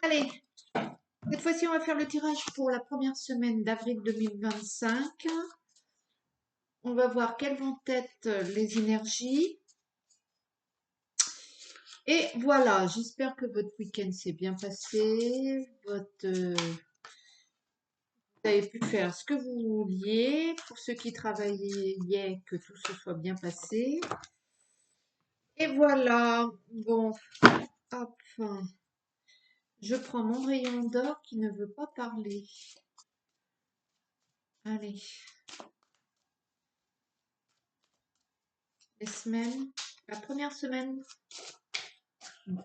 Allez, cette fois-ci, on va faire le tirage pour la première semaine d'avril 2025. On va voir quelles vont être les énergies. Et voilà, j'espère que votre week-end s'est bien passé. Vous avez pu faire ce que vous vouliez. Pour ceux qui travaillaient, que tout se soit bien passé. Et voilà, bon, hop, je prends mon rayon d'or qui ne veut pas parler. Allez. Les semaines, la première semaine,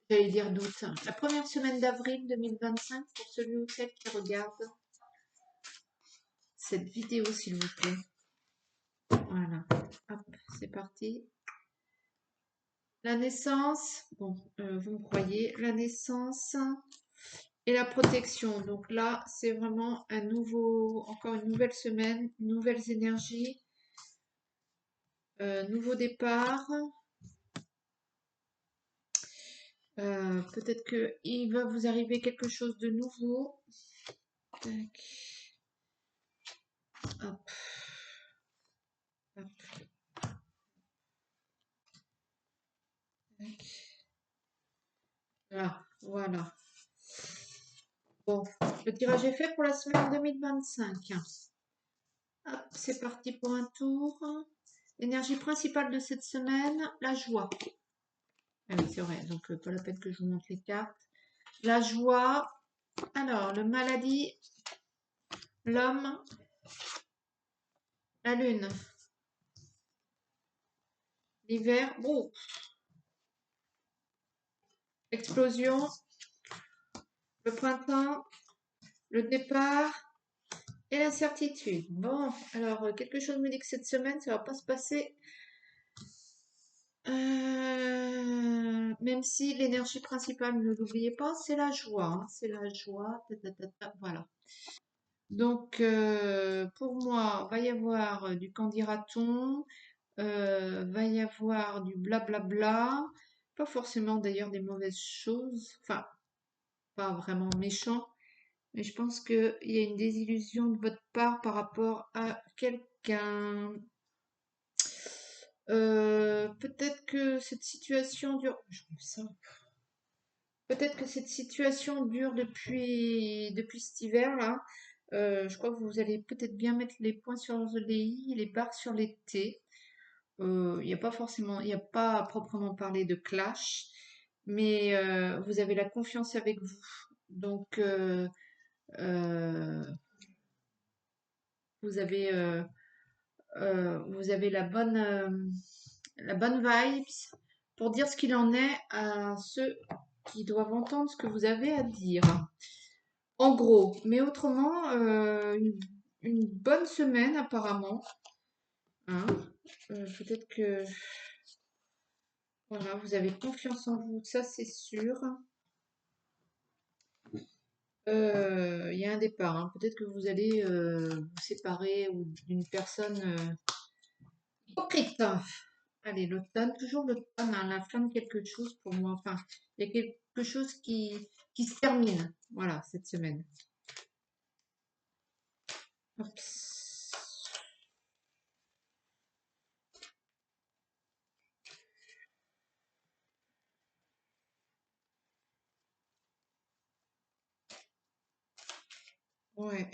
j'allais dire d'août, la première semaine d'avril 2025 pour celui ou celle qui regarde cette vidéo, s'il vous plaît. Voilà, hop, c'est parti. La naissance, bon, vous me croyez, la naissance et la protection. Donc là, c'est vraiment encore une nouvelle semaine, nouvelles énergies, nouveau départ. Peut-être qu'il va vous arriver quelque chose de nouveau. Tac. Hop. Hop. Tac. Là, voilà. Bon, le tirage est fait pour la semaine 2025. Hop, c'est parti pour un tour. L'énergie principale de cette semaine, la joie. Ah oui, c'est vrai, donc pas la peine que je vous montre les cartes. La joie. Alors, le maladie, l'homme, la lune, l'hiver, oh, explosion, le printemps, le départ et l'incertitude. Bon, alors quelque chose me dit que cette semaine, ça va pas se passer. Même si l'énergie principale, ne l'oubliez pas, c'est la joie. Hein, c'est la joie. Voilà. Donc, pour moi, va y avoir du qu'en dira-t-on, va y avoir du blablabla, pas forcément d'ailleurs des mauvaises choses, enfin, pas vraiment méchant, mais je pense qu'il y a une désillusion de votre part par rapport à quelqu'un. Peut-être que cette situation dure. Peut-être que cette situation dure depuis cet hiver-là. Je crois que vous allez peut-être bien mettre les points sur les i, les barres sur les t. Il n'y a pas forcément, il n'y a pas à proprement parler de clash, mais vous avez la confiance avec vous. Donc, euh, vous avez, vous avez la bonne vibes pour dire ce qu'il en est à ceux qui doivent entendre ce que vous avez à dire. En gros, mais autrement, une bonne semaine apparemment. Hein. Peut-être que voilà, vous avez confiance en vous, ça c'est sûr. Il y a un départ. Hein. Peut-être que vous allez vous séparer ou d'une personne hypocrite. Allez, l'automne, toujours l'automne, hein, la fin de quelque chose pour moi. Enfin, il y a quelque chose qui se termine. Voilà, cette semaine. Hop. Ouais.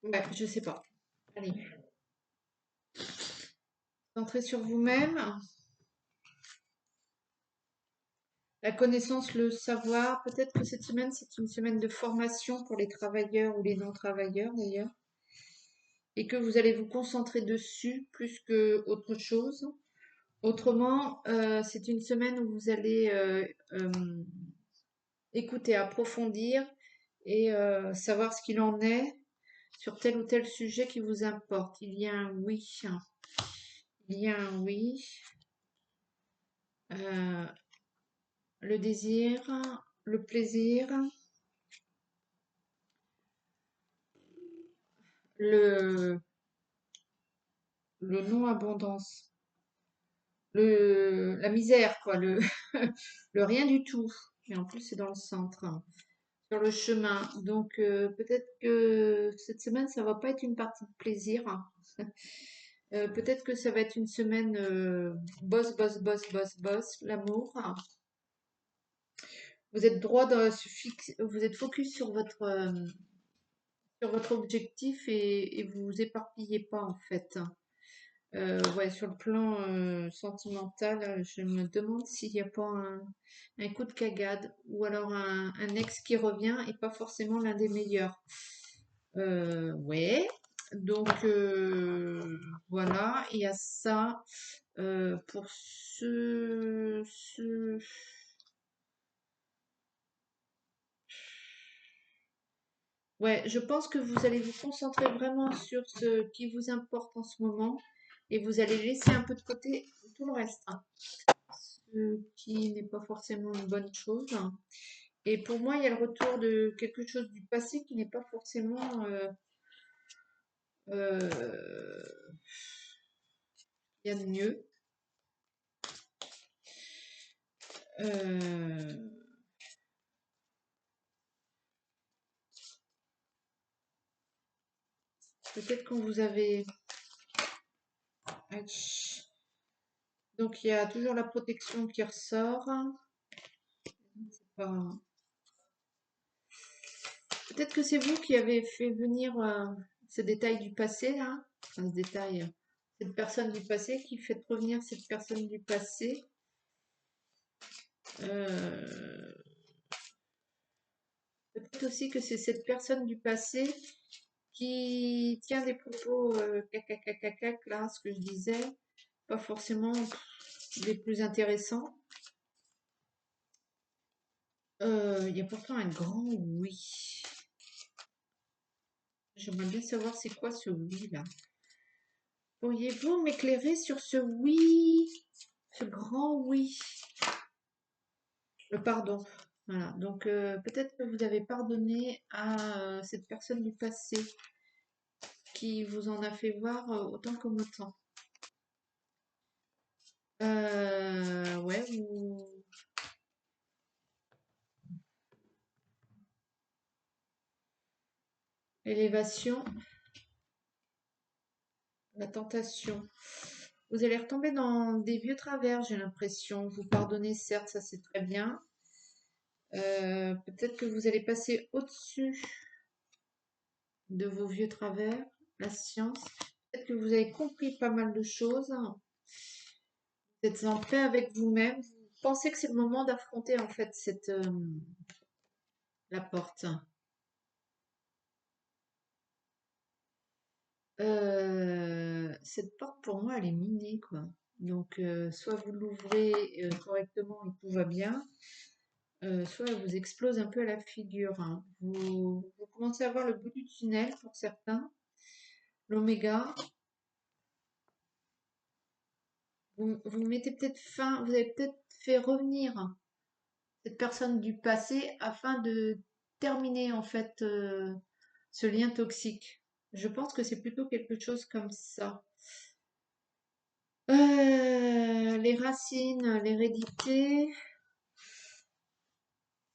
Ouais, je sais pas. Allez. Centrez sur vous-même. La connaissance, le savoir. Peut-être que cette semaine, c'est une semaine de formation pour les travailleurs ou les non-travailleurs d'ailleurs. Et que vous allez vous concentrer dessus plus que autre chose. Autrement, c'est une semaine où vous allez écouter, approfondir et savoir ce qu'il en est sur tel ou tel sujet qui vous importe. Il y a un oui. Il y a un oui. Euh, le désir, le plaisir, le, le non-abondance. la misère, quoi, le rien du tout. Et en plus, c'est dans le centre, hein, sur le chemin. Donc, peut-être que cette semaine, ça va pas être une partie de plaisir, hein. Peut-être que ça va être une semaine boss, boss, boss, boss, boss, l'amour, hein. Vous êtes droit vous êtes focus sur votre objectif et vous vous éparpillez pas en fait. Ouais, sur le plan sentimental, je me demande s'il n'y a pas un coup de cagade ou alors un ex qui revient et pas forcément l'un des meilleurs. Ouais, donc voilà, il y a ça. Pour ouais, je pense que vous allez vous concentrer vraiment sur ce qui vous importe en ce moment et vous allez laisser un peu de côté tout le reste, hein, ce qui n'est pas forcément une bonne chose. Et pour moi, il y a le retour de quelque chose du passé qui n'est pas forcément euh, il y a de mieux. Euh, Peut-être quand vous avez... Aïe. Donc il y a toujours la protection qui ressort. Pas- Peut-être que c'est vous qui avez fait venir ce détail du passé là. Enfin, ce détail, cette personne du passé qui fait revenir cette personne du passé. Euh, Peut-être aussi que c'est cette personne du passé qui tient des propos cac, là, ce que je disais, pas forcément les plus intéressants. Il y a pourtant un grand oui. J'aimerais bien savoir c'est quoi ce oui là. Pourriez-vous m'éclairer sur ce oui, ce grand oui? Le pardon. Voilà. Donc peut-être que vous avez pardonné à cette personne du passé qui vous en a fait voir autant comme autant. Ouais, élévation, la tentation. Vous allez retomber dans des vieux travers, j'ai l'impression. Vous pardonnez, certes, ça c'est très bien. Peut-être que vous allez passer au-dessus de vos vieux travers, la science. Peut-être que vous avez compris pas mal de choses. Vous êtes en paix avec vous-même. Vous pensez que c'est le moment d'affronter en fait la porte. Cette porte pour moi elle est minée quoi. Donc soit vous l'ouvrez correctement et tout va bien, soit elle vous explose un peu à la figure, hein. Vous commencez à voir le bout du tunnel pour certains, l'oméga. Vous mettez peut-être fin, vous avez peut-être fait revenir cette personne du passé afin de terminer en fait ce lien toxique. Je pense que c'est plutôt quelque chose comme ça. Les racines, l'hérédité,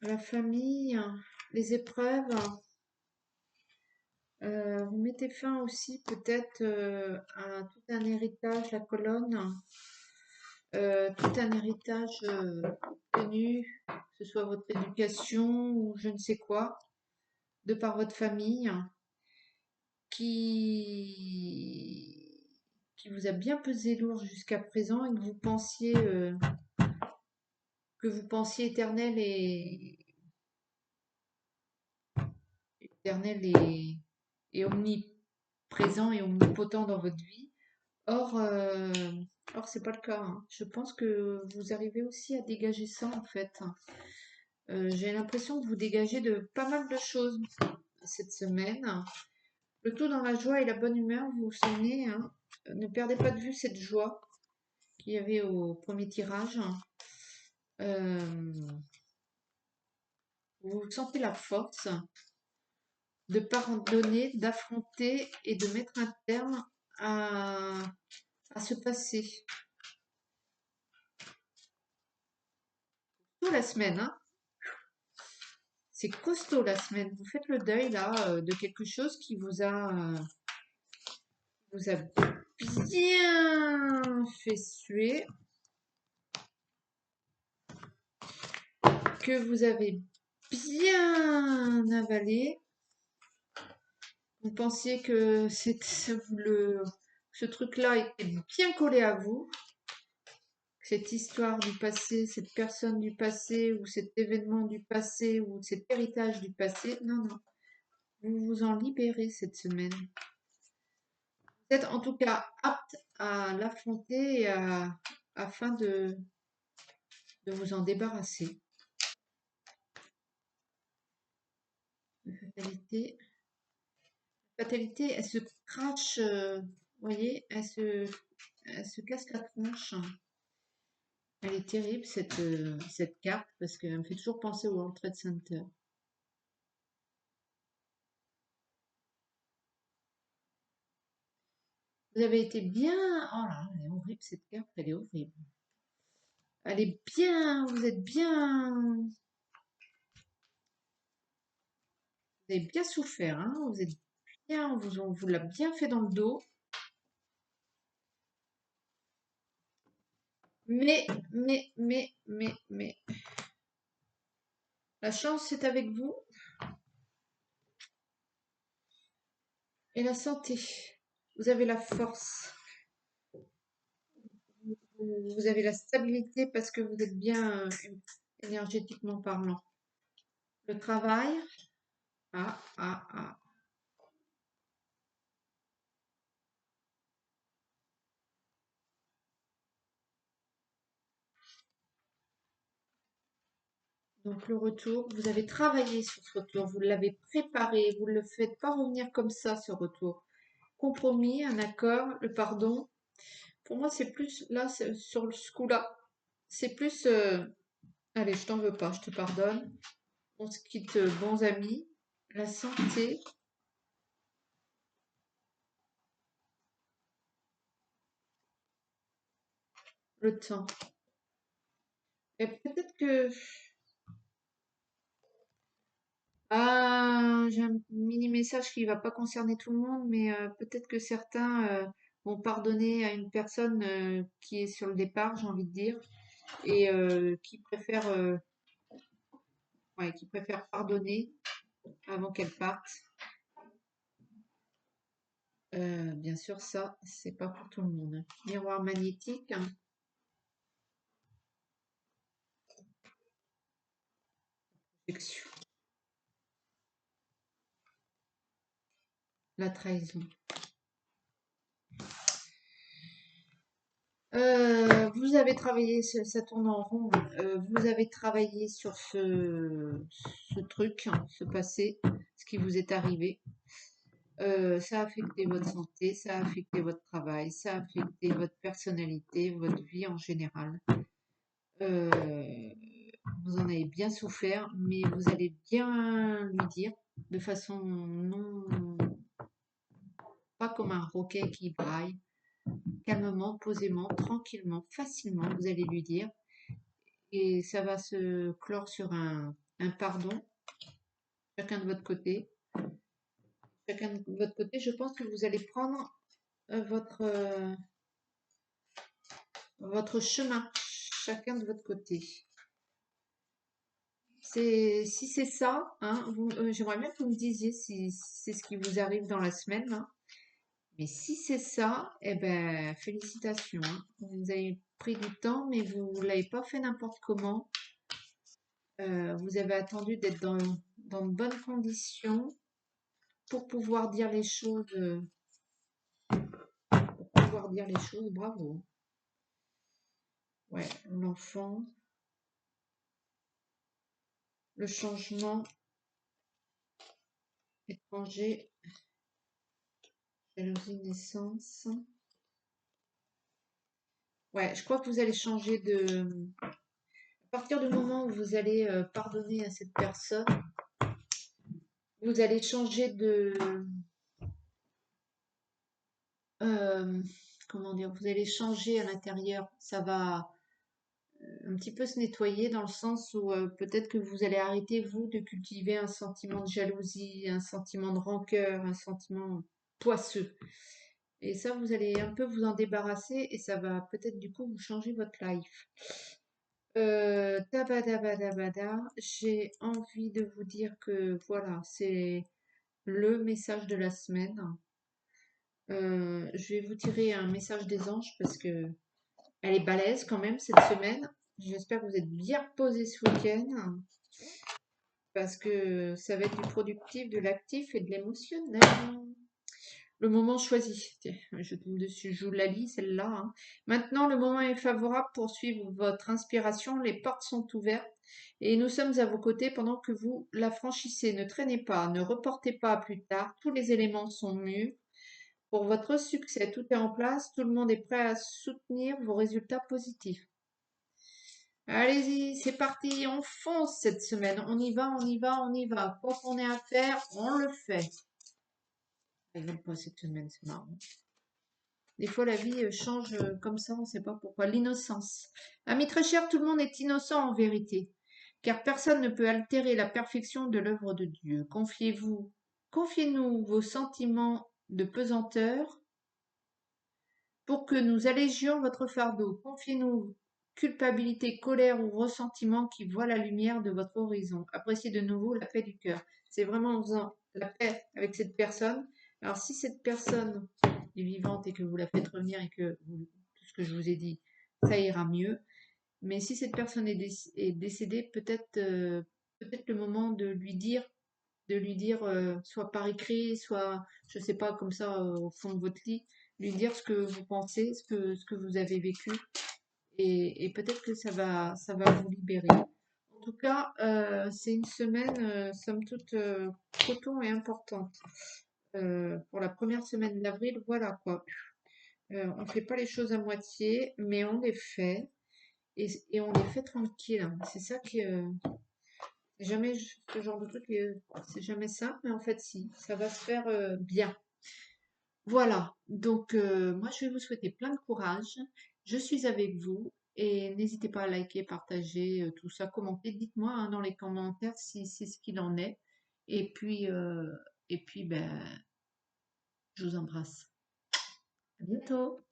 la famille, les épreuves. Vous mettez fin aussi peut-être à tout un héritage, la colonne, tout un héritage obtenu, que ce soit votre éducation ou je ne sais quoi, de par votre famille, qui, qui vous a bien pesé lourd jusqu'à présent et que vous pensiez éternel et omniprésent et omnipotent dans votre vie. Or, c'est pas le cas, hein. Je pense que vous arrivez aussi à dégager ça en fait. J'ai l'impression que vous dégagez de pas mal de choses cette semaine. Le tout dans la joie et la bonne humeur, vous vous souvenez, hein. Ne perdez pas de vue cette joie qu'il y avait au premier tirage. Euh, Vous sentez la force de pardonner, d'affronter et de mettre un terme à ce passé. costaud la semaine, hein. C'est costaud la semaine. Vous faites le deuil là de quelque chose qui vous a bien fait suer, que vous avez bien avalé. Vous pensiez que ce truc-là était bien collé à vous, cette histoire du passé, cette personne du passé, ou cet événement du passé, ou cet héritage du passé. Non, non. Vous vous en libérez cette semaine. Vous êtes en tout cas apte à l'affronter afin de vous en débarrasser. Fatalité. Fatalité, elle se crache, vous voyez, elle se casse la tronche. Elle est terrible cette carte parce qu'elle me fait toujours penser au World Trade Center. Vous avez été bien. Oh là, elle est horrible cette carte, elle est horrible. Elle est bien, vous êtes bien. Vous avez bien souffert, hein. Vous êtes bien, on vous l'a bien fait dans le dos. Mais, la chance est avec vous et la santé. Vous avez la force. Vous avez la stabilité parce que vous êtes bien énergétiquement parlant. Le travail, ah, ah, ah. Donc le retour, vous avez travaillé sur ce retour, vous l'avez préparé, vous ne le faites pas revenir comme ça, ce retour. Compromis, un accord, le pardon. Pour moi, c'est plus, là, sur ce coup-là, c'est plus, allez, je t'en veux pas, je te pardonne. On se quitte, bons amis. La santé, le temps. Et peut-être que j'ai un mini message qui va pas concerner tout le monde, mais peut-être que certains vont pardonner à une personne qui est sur le départ, j'ai envie de dire, et qui préfère pardonner avant qu'elle parte. Bien sûr, ça, c'est pas pour tout le monde, hein. Miroir magnétique, hein, protection, la trahison. Vous avez travaillé, ça tourne en rond, vous avez travaillé sur ce truc, hein, ce passé, ce qui vous est arrivé. Ça a affecté votre santé, ça a affecté votre travail, ça a affecté votre personnalité, votre vie en général. Euh, vous en avez bien souffert, mais vous allez bien lui dire de façon non, pas comme un roquet qui braille, calmement, posément, tranquillement, facilement, vous allez lui dire. Et ça va se clore sur un pardon, chacun de votre côté. Chacun de votre côté, je pense que vous allez prendre votre chemin, chacun de votre côté. Si c'est ça, hein, j'aimerais bien que vous me disiez si c'est ce qui vous arrive dans la semaine, hein. Mais si c'est ça, eh ben, félicitations, hein. Vous avez pris du temps, mais vous ne l'avez pas fait n'importe comment. Vous avez attendu d'être dans de bonnes conditions pour pouvoir dire les choses, bravo. Ouais, l'enfant, le changement, étranger, jalousie, naissance. Ouais, je crois que vous allez changer à partir du moment où vous allez pardonner à cette personne, vous allez changer euh, comment dire, vous allez changer à l'intérieur. Ça va, un petit peu se nettoyer dans le sens où peut-être que vous allez arrêter, vous, de cultiver un sentiment de jalousie, un sentiment de rancœur, un sentiment poisseux. Et ça, vous allez un peu vous en débarrasser et ça va peut-être du coup vous changer votre life. Tabadabadabada, j'ai envie de vous dire que voilà, c'est le message de la semaine. Je vais vous tirer un message des anges parce que elle est balèze quand même cette semaine. J'espère que vous êtes bien reposés ce week-end parce que ça va être du productif, de l'actif et de l'émotionnel. Le moment choisi. Tiens, je tombe dessus, je vous la lis celle-là, hein. Maintenant, le moment est favorable pour suivre votre inspiration. Les portes sont ouvertes et nous sommes à vos côtés pendant que vous la franchissez. Ne traînez pas, ne reportez pas à plus tard. Tous les éléments sont mûrs pour votre succès. Tout est en place. Tout le monde est prêt à soutenir vos résultats positifs. Allez-y, c'est parti, on fonce cette semaine. On y va, on y va, on y va. Quoi qu'on ait à faire, on le fait. Je rigole pas cette semaine, c'est marrant. Des fois, la vie change comme ça, on ne sait pas pourquoi. L'innocence. Amis très chers, tout le monde est innocent en vérité, car personne ne peut altérer la perfection de l'œuvre de Dieu. Confiez-nous vos sentiments de pesanteur pour que nous allégions votre fardeau. Confiez-nous culpabilité, colère ou ressentiment qui voient la lumière de votre horizon. Appréciez de nouveau la paix du cœur. C'est vraiment en faisant la paix avec cette personne. Alors si cette personne est vivante et que vous la faites revenir et que tout ce que je vous ai dit, ça ira mieux. Mais si cette personne est décédée, peut-être le moment de lui dire, soit par écrit, soit, je sais pas, comme ça, au fond de votre lit, lui dire ce que vous pensez, ce que vous avez vécu, et peut-être que ça va vous libérer. En tout cas, c'est une semaine, somme toute, coton et importante. Pour la première semaine d'avril, voilà quoi. On ne fait pas les choses à moitié, mais on les fait, et on les fait tranquille, hein. C'est ça qui, c'est jamais ce genre de truc, c'est jamais simple, mais en fait, si, ça va se faire bien. Voilà, donc moi, je vais vous souhaiter plein de courage. Je suis avec vous et n'hésitez pas à liker, partager, tout ça, commenter. Dites-moi hein, dans les commentaires si c'est ce qu'il en est. Et puis, ben, je vous embrasse. À bientôt.